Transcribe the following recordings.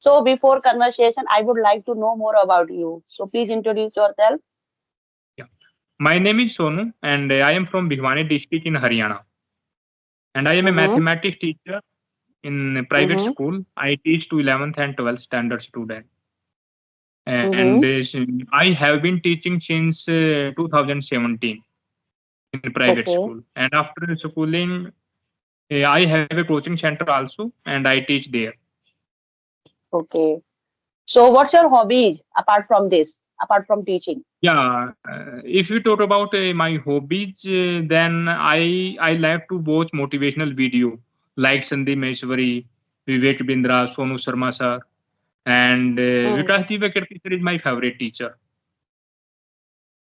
So before conversation, I would like to know more about you. So please introduce yourself. Yeah. My name is Sonu, and I am from Bhiwani district in Haryana. And I am a Mm-hmm. mathematics teacher in a private Mm-hmm. school. I teach to 11th and 12th standard students. And Mm-hmm. I have been teaching since 2017 in private Okay. school. And after schooling, I have a coaching center also, and I teach there. Okay. So what's your hobbies apart from this, apart from teaching? Yeah, if you talk about my hobbies, then I like to watch motivational video like Sandeep Maheshwari, Vivek Bindra, Sonu Sharma sir, and Hmm. Vikas Divakar sir is my favorite teacher.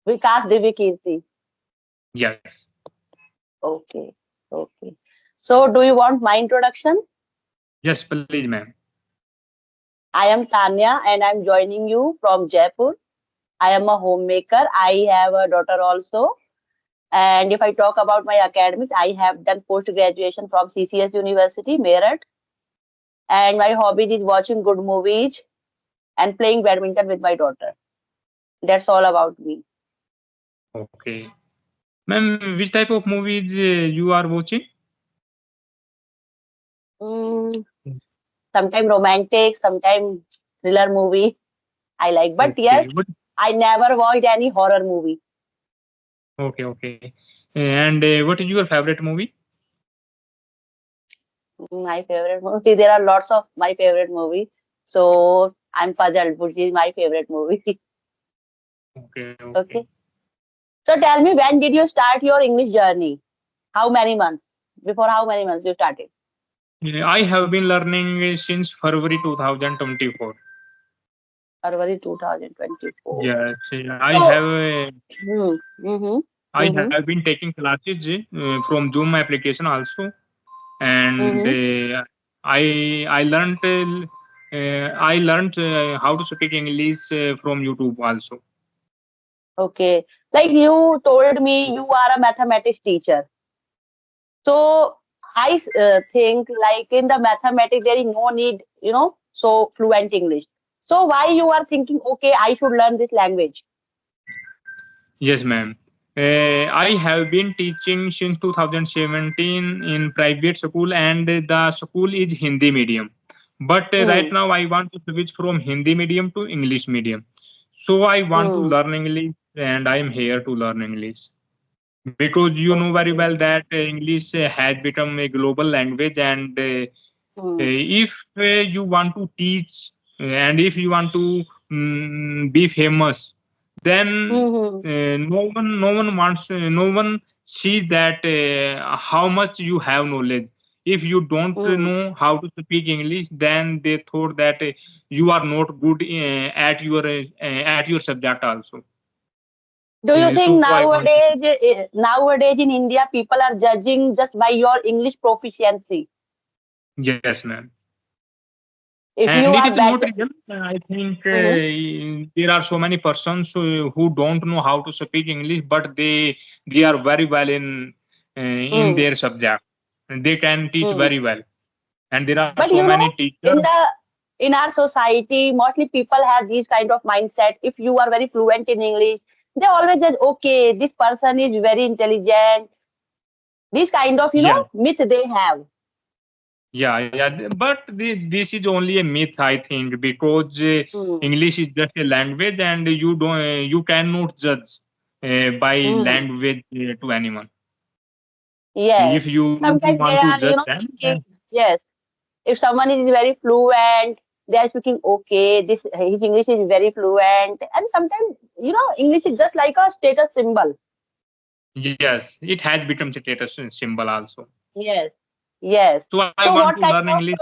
Vikas Divikirti. Yes, Okay. Okay. So do you want my introduction? yes, please, ma'am. I am Tanya and I'm joining you from Jaipur. I am a homemaker. I have a daughter also. And if I talk about my academics, I have done post graduation from CCS University, Meerut. And my hobby is watching good movies and playing badminton with my daughter. That's all about me. Okay, ma'am, which type of movies you are watching? Mm, Sometimes romantic, sometimes thriller movie I like. But Okay, yes, I never watched any horror movie. okay. And what is your favorite movie? My favorite movie. There are lots of my favorite movies. So I'm puzzled, which is my favorite movie. Okay. Okay. So tell me, when did you start your English journey? How many months? Before how many months you started? I have been learning since February 2024. February 2024. Yes, I have So, mm-hmm, I mm-hmm, have been taking classes from Zoom application also, and mm-hmm. I learned how to speak English from YouTube also. Okay. Like you told me, you are a mathematics teacher. So I think like in the mathematics there is no need, so fluent English. So why you are thinking, okay, I should learn this language? Yes, ma'am. I have been teaching since 2017 in private school, and the school is Hindi medium. But right Hmm. now, I want to switch from Hindi medium to English medium. So I want to Hmm. learn English, and I am here to learn English because you know very Okay. well that English has become a global language, and Hmm. if you want to teach and if you want to be famous, then Hmm. no one wants no one sees that how much you have knowledge. If you don't Hmm. know how to speak English, then they thought that you are not good at your subject also. Do you So think I want to. nowadays in India people are judging just by your English proficiency? Yes, ma'am. If And you it are is not better. real. I think Mhm. there are so many persons who don't know how to speak English, but they are very well in Mm. their subject. And they can teach Mm. very well. And there are But so many in teachers. in our society, mostly people have these kind of mindset. If you are very fluent in English, they always say, okay, this person is very intelligent. This kind of, Yeah, myth they have. yeah. But this is only a myth, I think, because Hmm. English is just a language, and you cannot judge by Hmm. language to anyone. Yes. If you Sometimes want they to are, judge them, then thinking, yes, if someone is very fluent, they are speaking, okay, this his English is very fluent. And sometimes, English is just like a status symbol. yes, it has become status symbol also. Yes. Yes. So I So want to learn English.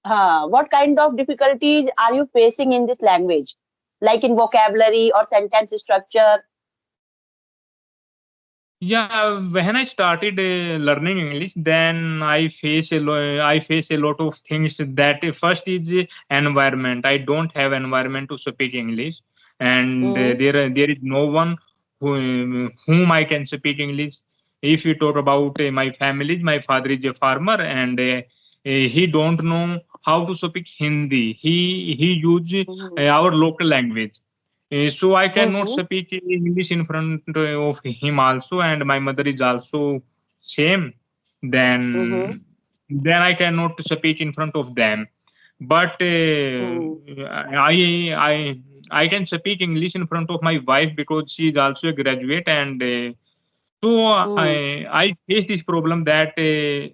what kind of difficulties are you facing in this language? Like in vocabulary or sentence structure? Yeah, when I started learning English, then I face a lot of things. That first is environment. I don't have environment to speak English, and Mm, there is no one whom I can speak English. If you talk about my family, my father is a farmer, and he don't know how to speak Hindi. He use Mhm. our local language. So I cannot Mhm. speak English in front of him also, and my mother is also same. Mhm. Then I cannot speak in front of them. But Mhm. I can speak English in front of my wife because she is also a graduate, and so Mhm. I face this problem that I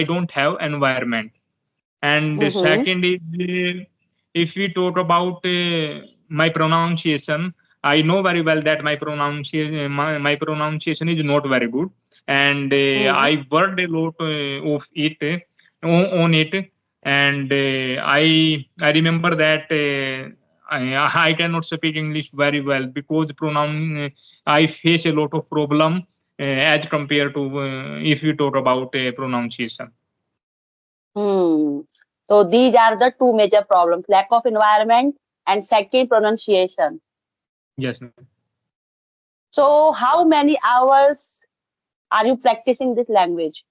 don't have environment. And the Mhm. second is, if we talk about my pronunciation, I know very well that my pronunciation is not very good, and Mhm. I worked a lot of it on it, and I remember that I cannot speak English very well because I face a lot of problem as compared to if you talk about pronunciation. Hmm. So these are the two major problems: lack of environment and second pronunciation. Yes, ma'am. So how many hours are you practicing this language?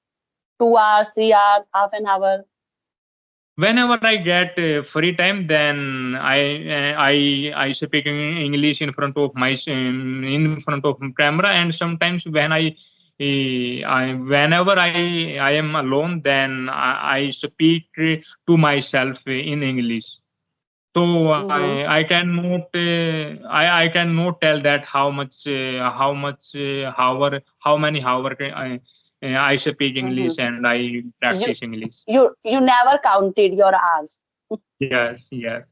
2 hours, 3 hours, half an hour? Whenever I get free time, then I speak in English in front of in front of camera, and sometimes whenever I am alone, then I speak to myself in English. So Mm-hmm. I cannot tell that how much how many hour I speak Mm-hmm. English and I You practice English. you never counted your hours. Yes, yes.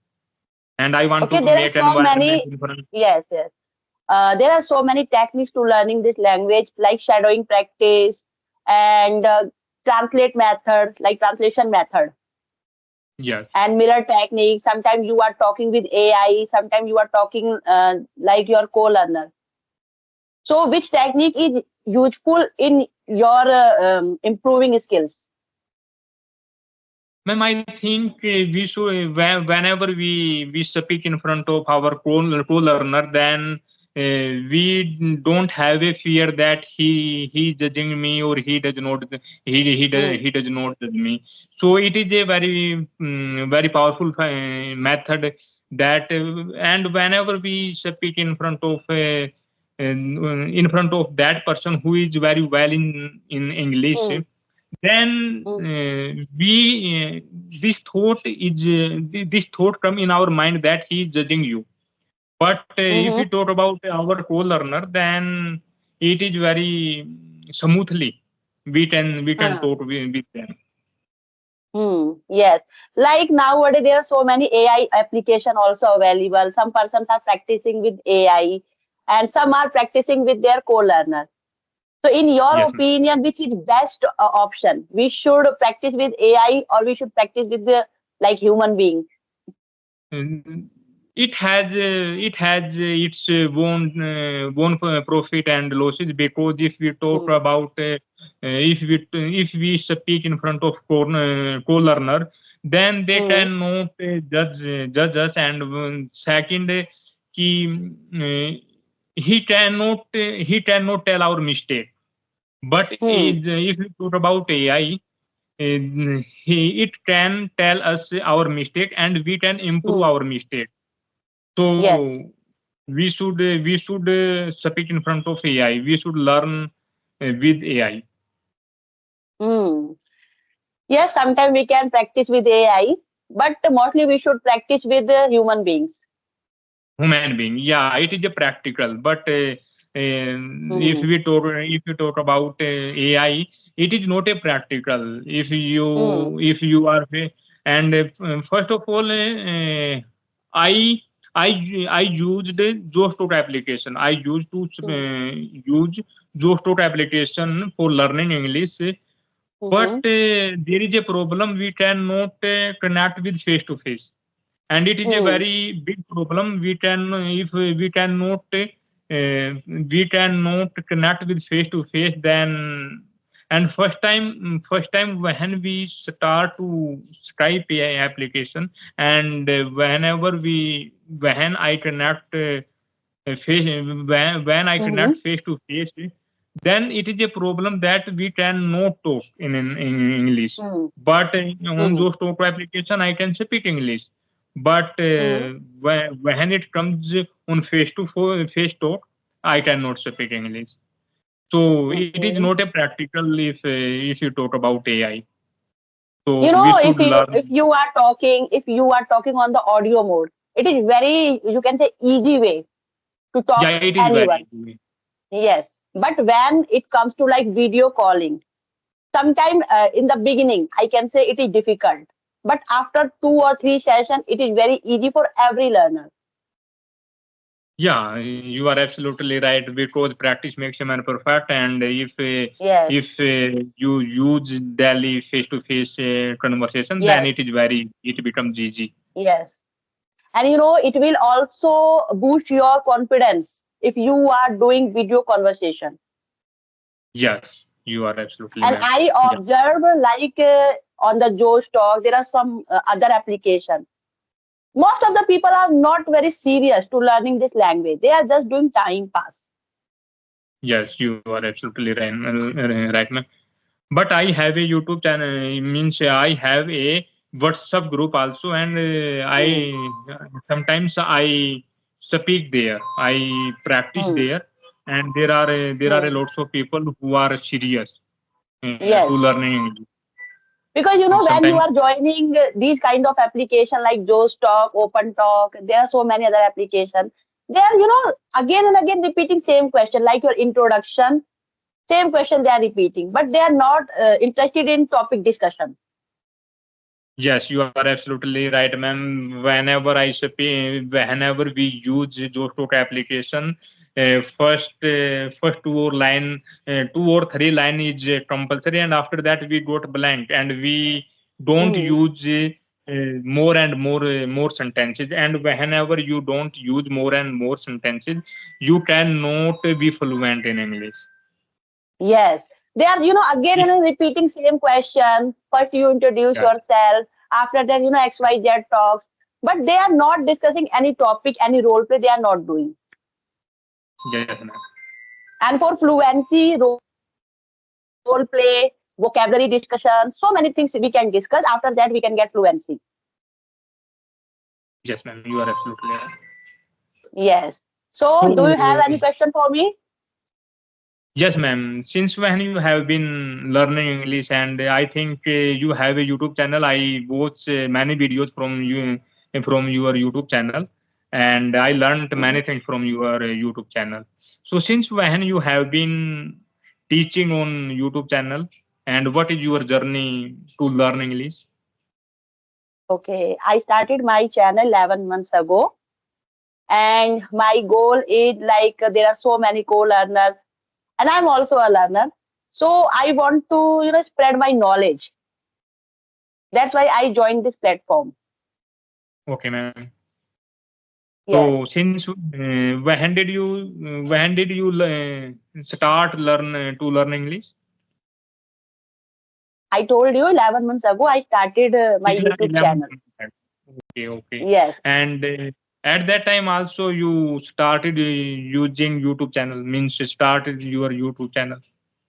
And I want to Okay, there are make so environment many. in front. Yes, yes. There are so many techniques to learning this language, like shadowing practice and translate method, like translation method, Yes. and mirror technique. Sometimes you are talking with AI, sometimes you are talking like your co-learner. So, which technique is useful in your improving skills? Ma'am, I think we should whenever we speak in front of our co-learner, then we don't have a fear that he judging me or he does not Hmm. he does not judge me. So it is a very very powerful method that and whenever we speak in front of that person who is very well in English, Hmm. then Hmm. this thought is this thought come in our mind that he is judging you. But if we Hmm. talk about our co-learner, then it is very smoothly we can Hmm. talk with them. Hmm. Yes. Like nowadays, there are so many AI application also available. Some persons are practicing with AI, and some are practicing with their co-learner. So, in your Yes, ma'am. opinion, which is best option? We should practice with AI, or we should practice with the like human being? Mm, it has its own profit and losses because if we talk Hmm. about if we speak in front of co-learner, then they Hmm. cannot judge us, and second he uh, he cannot tell our mistake. But Hmm. if we talk about AI, it can tell us our mistake and we can improve Hmm. our mistake. So Yes. we should speak in front of AI. We should learn with AI. Hmm. Yes. Sometimes we can practice with AI, but mostly we should practice with human beings. Human being, yeah, it is a practical, but Hmm. if we talk about AI, it is not a practical. Hmm. If you are and first of all, I I used the Zostot application. I used to Hmm. use Zostot application for learning English. But Hmm. there is a problem. We cannot connect with face to face, and it is a Hmm. very big problem. We can if we cannot connect with face to face, then and first time when we start to Skype AI application, and whenever we when I connect face when I Hmm. connect face to face, then it is a problem that we cannot talk in English. Hmm. But on Hmm. those talk application, I can speak English. But Hmm. when it comes on face talk, I cannot speak English. So it is Okay. not a practical if you talk about AI. So You we know, should if learn. you are talking on the audio mode, it is very, you can say, easy way to talk Yeah, it is anyone. very easy. Yes. But when it comes to like video calling, sometime in the beginning, I can say it is difficult. But after 2 or 3 sessions, it is very easy for every learner. Yeah, you are absolutely right because practice makes a man perfect. And if Yes. you use daily face-to-face conversation, then Yes. it becomes easy. Yes. And you know, it will also boost your confidence if you are doing video conversation. Yes, you are absolutely, And ma'am. I Yeah. observe like on the Joe Stock, there are some other application. Most of the people are not very serious to learning this language. They are just doing time pass. Yes, you are absolutely right, ma'am. But I have a YouTube channel. Means I have a WhatsApp group also, and Hmm. I sometimes I speak there. I practice Hmm. there, and there are a Hmm. lots of people who are serious to Yes. learning English. Because you And know, when you sometimes are joining these kind of application like Joe Stock, Open Talk, there are so many other applications. They are, you know, again and again repeating same question like your introduction. Same question they are repeating, but they are not interested in topic discussion. yes, you are absolutely right, ma'am. Whenever we use Jostock application, first two or three line is compulsory, and after that we got blank, and we don't Hmm. use more and more sentences. And whenever you don't use more and more sentences, you cannot be fluent in English. Yes, they are, you know, again and If, again repeating same question. First, you introduce yes, yourself. After that, you know, X, Y, Z talks. But they are not discussing any topic, any role play. They are not doing. yes, ma'am. And for fluency, role play, vocabulary discussion, so many things we can discuss. After that, we can get fluency. Yes, ma'am. You are absolutely right. Yes. So, do you have So, any question for me? yes, ma'am. Since when you have been learning English, and I think you have a YouTube channel. I watch many videos from your YouTube channel, and I learned Mhm. many things from your YouTube channel. So, since when you have been teaching on YouTube channel, and what is your journey to learn English? Okay, I started my channel 11 months ago, and my goal is like there are so many co-learners, and I'm also a learner. So I want to, you know, spread my knowledge. That's why I joined this platform. Okay, ma'am. So, Yes, since when did you start to learn English? I told you 11 months ago I started my YouTube 11 channel. months back. Okay, okay. Yes, And at that time also you started using YouTube channel, means you started your YouTube channel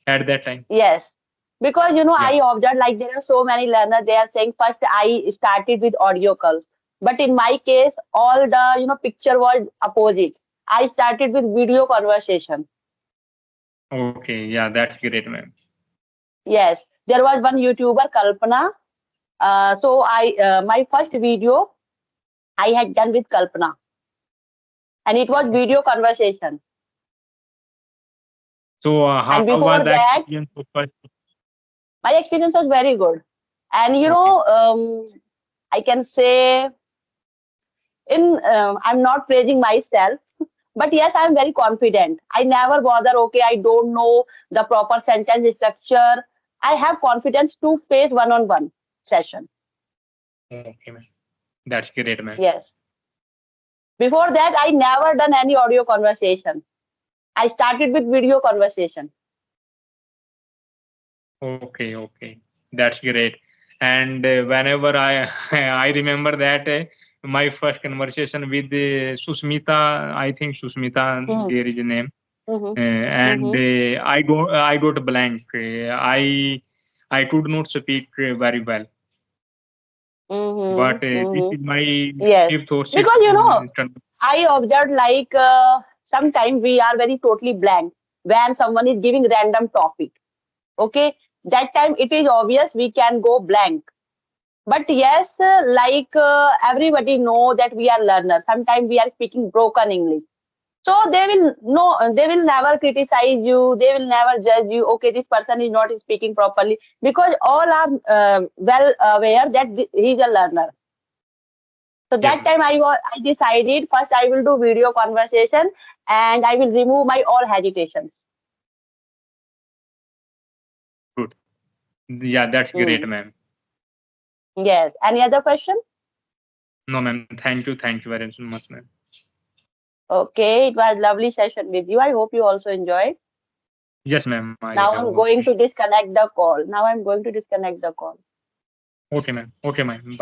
at that time. yes. Because you know, Yeah. I observed like there are so many learners. They are saying first I started with audio calls, but in my case, all the, you know, picture was opposite. I started with video conversation. Okay. Yeah, that's great, man. Yes, there was one YouTuber Kalpana. So I my first video I had done with Kalpana, and it was Okay. video conversation. So And how was before the that, experience of first? my experience was very good. And you Okay. know, I can say in I'm not praising myself, but yes, I'm very confident. I never bother. Okay, I don't know the proper sentence structure. I have confidence to face one-on-one session. Okay, man. That's great, man. Yes. Before that, I never done any audio conversation. I started with video conversation. Okay, okay. That's great. And whenever I remember that my first conversation with Susmita, I think Susmita Hmm. there is a name. Mm-hmm. and Mm-hmm. I got blank. I could not speak very well, but Mm-hmm. this Mm-hmm. is my Yes, negative thoughts. because I observed like sometimes we are very totally blank when someone is giving random topic. Okay, that time it is obvious we can go blank. But yes, everybody know that we are learners. Sometimes we are speaking broken English. So they will no, they will never criticize you. They will never judge you. Okay, this person is not speaking properly because all are well aware that he is a learner. So Yes, that ma'am. time I decided first I will do video conversation and I will remove my all hesitations. Good. Yeah, that's great, Hmm. ma'am. Yes. Any other question? No, ma'am. Thank you very much, ma'am. Okay, it was lovely session with you. I hope you also enjoyed. Yes, ma'am. I have Now also. I'm going to disconnect the call. Now I'm going to disconnect the call. Okay, ma'am. Okay, ma'am. Bye.